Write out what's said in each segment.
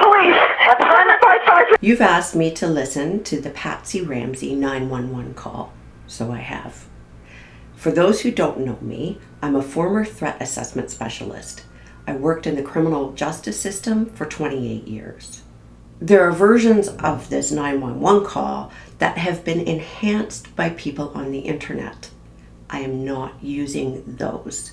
Police! What's going on? You've asked me to listen to the Patsy Ramsey 911 call, so I have. For those who don't know me, I'm a former threat assessment specialist. I worked in the criminal justice system for 28 years. There are versions of this 911 call that have been enhanced by people on the internet. I am not using those.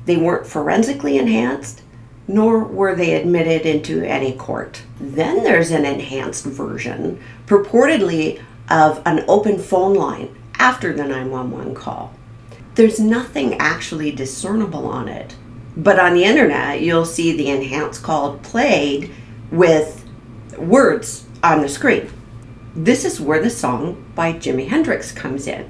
They weren't forensically enhanced, nor were they admitted into any court. Then there's an enhanced version, purportedly of an open phone line after the 911 call. There's nothing actually discernible on it, but on the internet you'll see the enhanced call played with words on the screen. This is where the song by Jimi Hendrix comes in.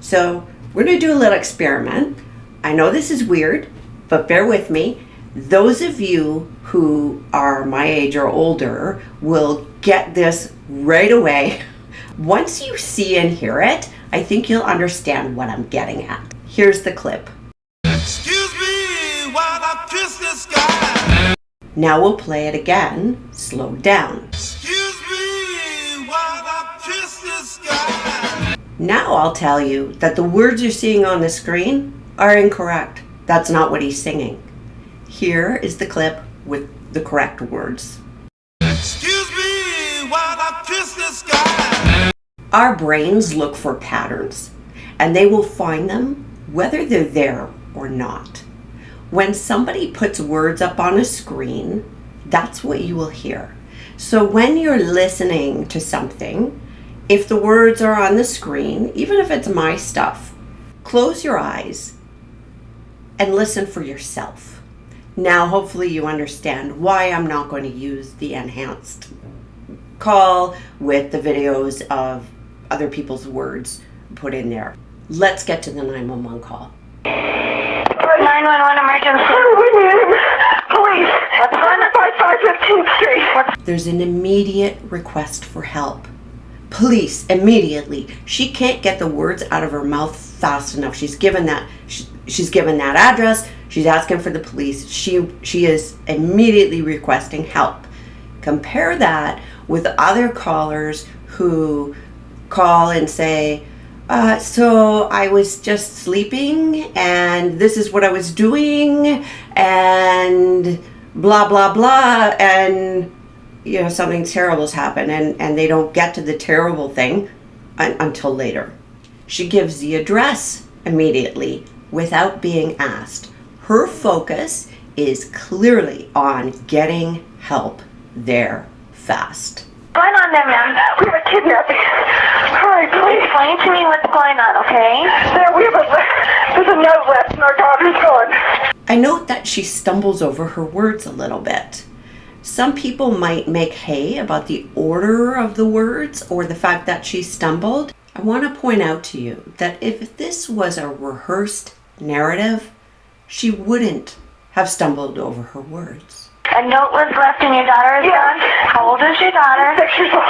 So we're going to do a little experiment. I know this is weird, but bear with me. Those of you who are my age or older will get this right away. Once you see and hear it, I think you'll understand what I'm getting at. Here's the clip. Excuse me while I kiss this guy. Now we'll play it again, slowed down. Excuse me while I kiss this guy. Now I'll tell you that the words you're seeing on the screen are incorrect. That's not what he's singing. Here is the clip with the correct words. Excuse me while I kiss this guy. Our brains look for patterns, and they will find them whether they're there or not. When somebody puts words up on a screen, that's what you will hear. So when you're listening to something, if the words are on the screen, even if it's my stuff, close your eyes and listen for yourself. Now, hopefully you understand why I'm not going to use the enhanced call with the videos of other people's words put in there. Let's get to the 911 call. 911 emergency. Police! What's going on? 515th Street. There's an immediate request for help. Police, immediately. She can't get the words out of her mouth fast enough. She's given that address. She's asking for the police. She is immediately requesting help. Compare that with other callers who call and say, so I was just sleeping and this is what I was doing and blah, blah, blah. And, you know, something terrible has happened and they don't get to the terrible thing until later. She gives the address immediately without being asked. Her focus is clearly on getting help there fast. What's going on there, ma'am? We have a kidnapping. Hurry, please. Explain to me what's going on, okay? There's a note left and our daughter's gone. I note that she stumbles over her words a little bit. Some people might make hay about the order of the words or the fact that she stumbled. I want to point out to you that if this was a rehearsed narrative, she wouldn't have stumbled over her words. A note was left and your daughter is gone? How old is your daughter? 6 years old.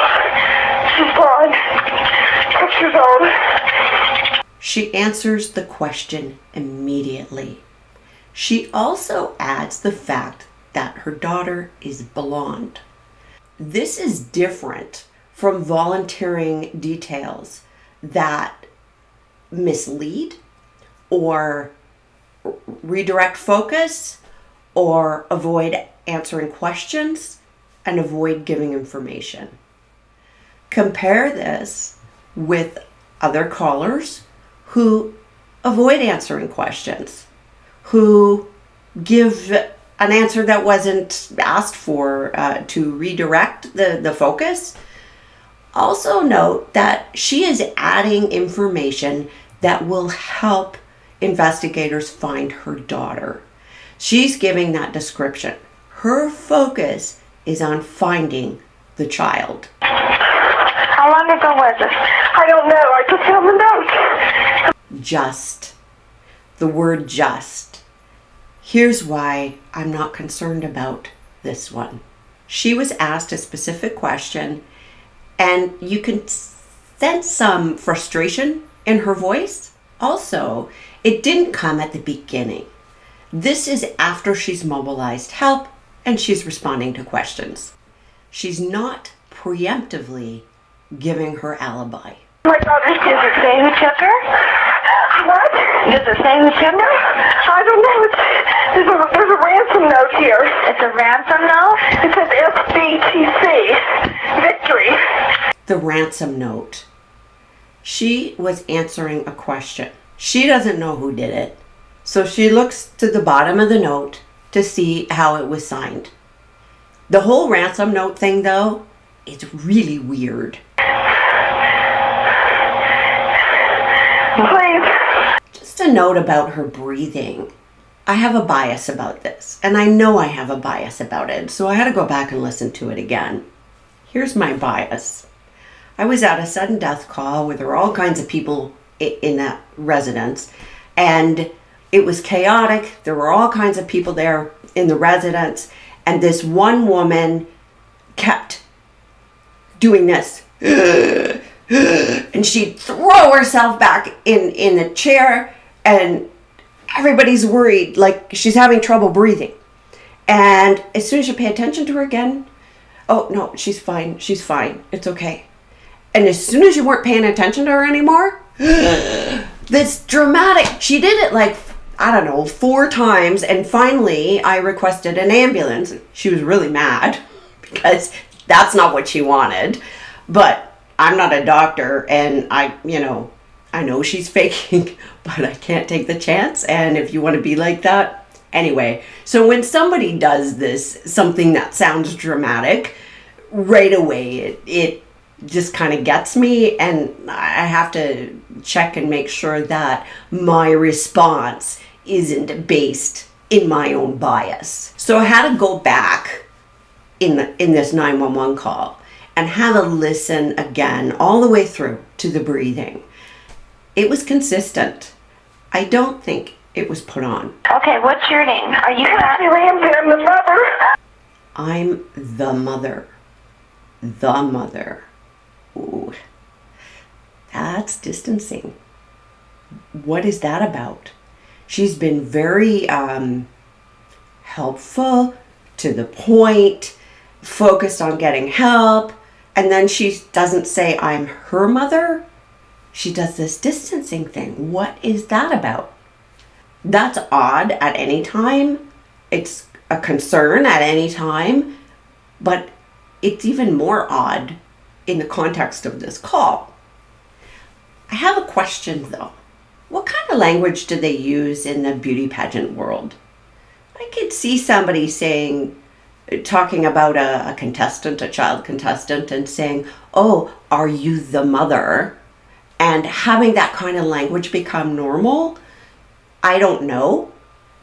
She's gone. 6 years old. She answers the question immediately. She also adds the fact that her daughter is blonde. This is different from volunteering details that mislead or redirect focus or avoid answering questions and avoid giving information. Compare this with other callers who avoid answering questions, who give an answer that wasn't asked for to redirect the focus. Also note that she is adding information that will help investigators find her daughter. She's giving that description. Her focus is on finding the child. How long ago was this? I don't know. I just found the note. Just. The word just. Here's why I'm not concerned about this one. She was asked a specific question, and you can sense some frustration in her voice. Also, it didn't come at the beginning. This is after she's mobilized help and she's responding to questions. She's not preemptively giving her alibi. My daughter's, does it say who took her? What? Does it say who took her? I don't know. There's a ransom note here. It's a ransom note? It says SBTC. Victory. The ransom note. She was answering a question. She doesn't know who did it, so she looks to the bottom of the note to see how it was signed. The whole ransom note thing, though, is really weird. Please. Just a note about her breathing. I have a bias about this, and I know I have a bias about it, so I had to go back and listen to it again. Here's my bias. I was at a sudden death call where there were all kinds of people in that residence, and it was chaotic. There were all kinds of people there in the residence, and this one woman kept doing this. And she'd throw herself back in the chair, and everybody's worried, like she's having trouble breathing. And as soon as you pay attention to her again, oh no, she's fine, it's okay. And as soon as you weren't paying attention to her anymore, this dramatic, she did it like, I don't know, 4 times, and finally I requested an ambulance. She was really mad because that's not what she wanted. But I'm not a doctor, and I know she's faking, but I can't take the chance. And if you want to be like that, anyway. So when somebody does this, something that sounds dramatic, right away it just kind of gets me, and I have to check and make sure that my response isn't based in my own bias. So I had to go back in this 911 call and have a listen again all the way through to the breathing. It was consistent. I don't think it was put on. Okay, what's your name? Are you Patsy Ramsey, I'm the mother. I'm the mother. The mother. Ooh, that's distancing. What is that about? She's been very helpful, to the point, focused on getting help, and then she doesn't say I'm her mother. She does this distancing thing. What is that about? That's odd at any time. It's a concern at any time, but it's even more odd in the context of this call. I have a question though. What kind of language do they use in the beauty pageant world? I could see somebody talking about a contestant, a child contestant, and saying, oh, are you the mother? And having that kind of language become normal, I don't know,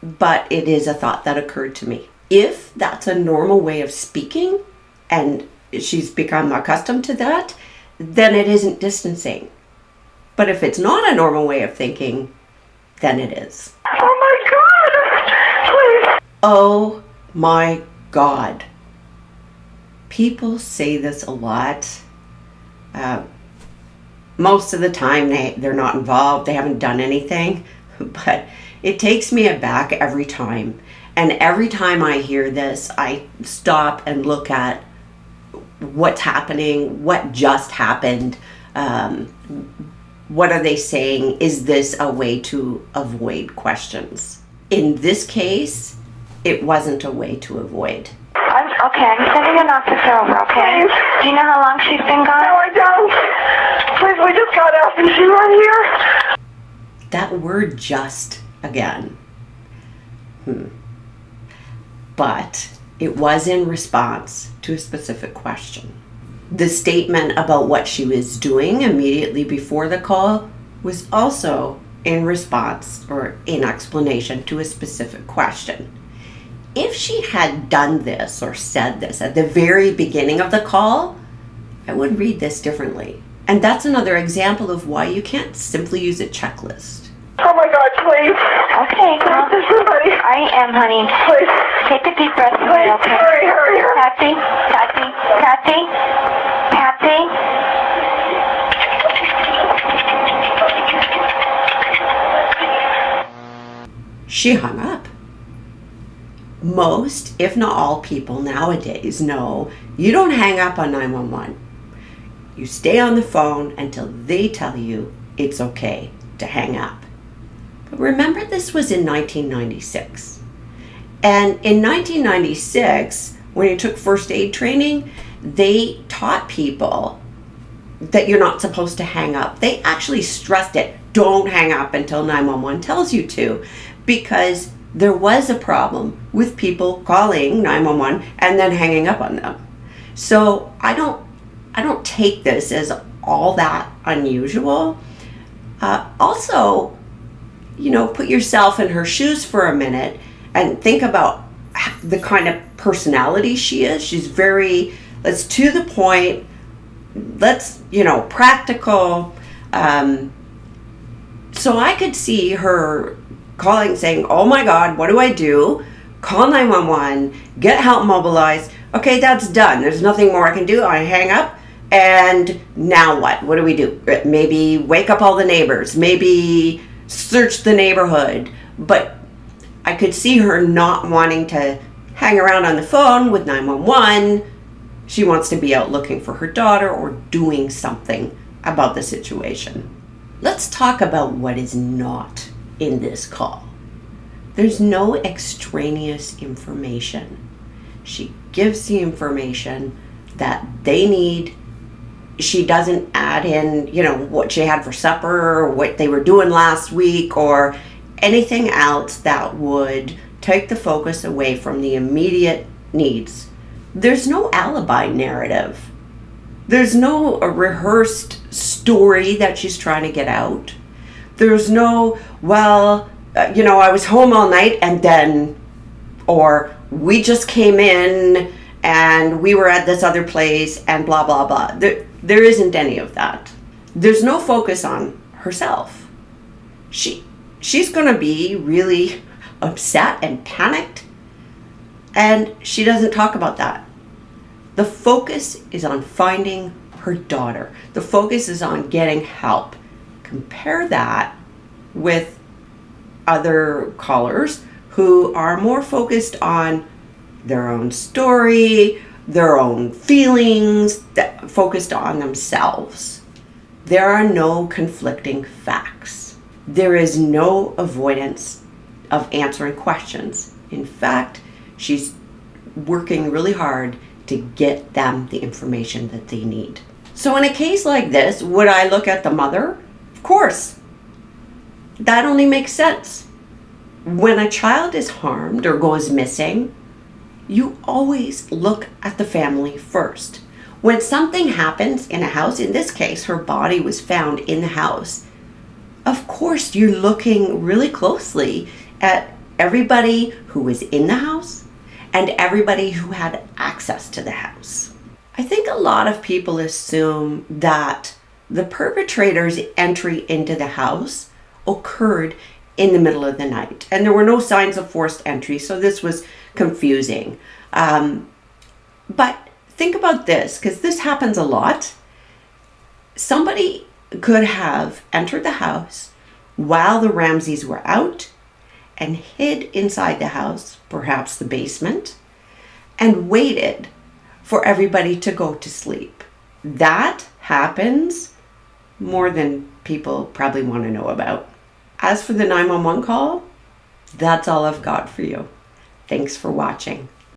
but it is a thought that occurred to me. If that's a normal way of speaking, and she's become accustomed to that, then it isn't distancing. But if it's not a normal way of thinking, then it is. Oh my God! Please. Oh my God. People say this a lot. Most of the time they're not involved, they haven't done anything, but it takes me aback every time. And every time I hear this, I stop and look at what's happening, what just happened, what are they saying? Is this a way to avoid questions? In this case, it wasn't a way to avoid. I'm sending an officer over, okay? Please. Do you know how long she's been gone? No, I don't. Please, we just got out. Is she right here? That word just again. But it was in response to a specific question. The statement about what she was doing immediately before the call was also in response or in explanation to a specific question. If she had done this or said this at the very beginning of the call, I would read this differently. And that's another example of why you can't simply use a checklist. Oh my God, please. Okay, well, Please, somebody. I am, honey. Please. Take a deep breath, Please, okay? hurry. Patsy, Patsy, Patsy, Patsy. She hung up. Most, if not all people nowadays know you don't hang up on 911. You stay on the phone until they tell you it's okay to hang up. But remember, this was in 1996. And in 1996, when you took first aid training, they taught people that you're not supposed to hang up. They actually stressed it. Don't hang up until 911 tells you to, because there was a problem with people calling 911 and then hanging up on them. So I don't take this as all that unusual. Also, put yourself in her shoes for a minute and think about the kind of personality she is. She's very, let's to the point, let's, practical. So I could see her calling saying, oh my God, what do I do? Call 911, get help mobilized. Okay, that's done. There's nothing more I can do. I hang up. And now what? What do we do? Maybe wake up all the neighbors. Maybe search the neighborhood. But I could see her not wanting to hang around on the phone with 911. She wants to be out looking for her daughter or doing something about the situation. Let's talk about what is not in this call. There's no extraneous information. She gives the information that they need. She doesn't add in, what she had for supper or what they were doing last week or anything else that would take the focus away from the immediate needs. There's no alibi narrative. There's no rehearsed story that she's trying to get out. There's no, I was home all night and then, or we just came in and we were at this other place and blah, blah, blah. There isn't any of that. There's no focus on herself. She's going to be really upset and panicked, and she doesn't talk about that. The focus is on finding her daughter. The focus is on getting help. Compare that with other callers who are more focused on their own story, their own feelings, focused on themselves. There are no conflicting facts. There is no avoidance of answering questions. In fact, she's working really hard to get them the information that they need. So in a case like this, would I look at the mother? Of course. That only makes sense. When a child is harmed or goes missing, you always look at the family first. When something happens in a house, in this case, her body was found in the house, of course you're looking really closely at everybody who was in the house and everybody who had access to the house. I think a lot of people assume that the perpetrator's entry into the house occurred in the middle of the night, and there were no signs of forced entry, so this was confusing. But think about this, because this happens a lot. Somebody could have entered the house while the Ramseys were out and hid inside the house, perhaps the basement, and waited for everybody to go to sleep. That happens more than people probably want to know about. As for the 911 call, that's all I've got for you. Thanks for watching.